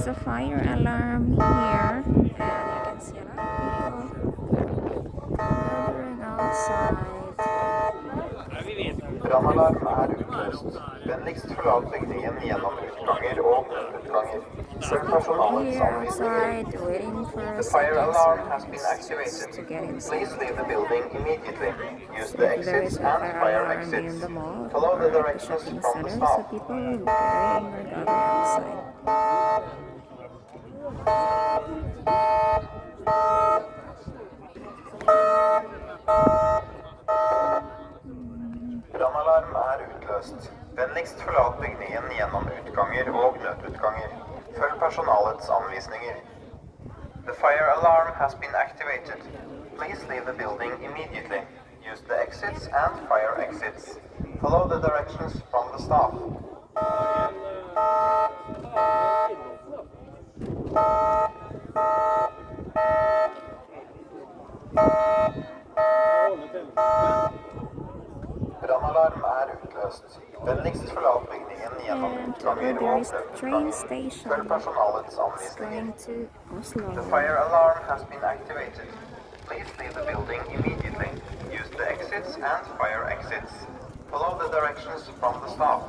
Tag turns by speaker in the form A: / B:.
A: a fire alarm here, and you can see a lot of people gathering outside.
B: Brannalarm utløst. Vennligst forlat bygningen gjennom utganger og nødutganger. Følg personalets anvisninger.
A: Outside, waiting for
B: The fire alarm has been
A: to
B: activated.
A: get inside.
B: Please leave the building immediately. Use
A: So
B: the
A: if there
B: exits
A: is a
B: and
A: fire
B: fire
A: alarm
B: exits.
A: in the mall
B: Follow the
A: or at the
B: directions
A: shopping
B: from the
A: center,
B: staff.
A: so people will be carrying or gathering outside.
B: Brannalarm utløst. Vennligst forlat bygningen gjennom utganger og nødutganger. Følg personalets anvisninger. The fire alarm has been activated. Please leave the building immediately. Use the exits and fire exits. Follow the directions from the staff. Brannalarm utløst. Vennligst forlat bygningen gjennom
A: And
B: utganger
A: there
B: og
A: is a train
B: nødutganger.
A: station.
B: Følg personalets
A: It's
B: anvisninger.
A: going to Oslo.
B: The fire alarm has been activated. Please leave the building immediately. Use the exits and fire exits. Follow the directions from the staff.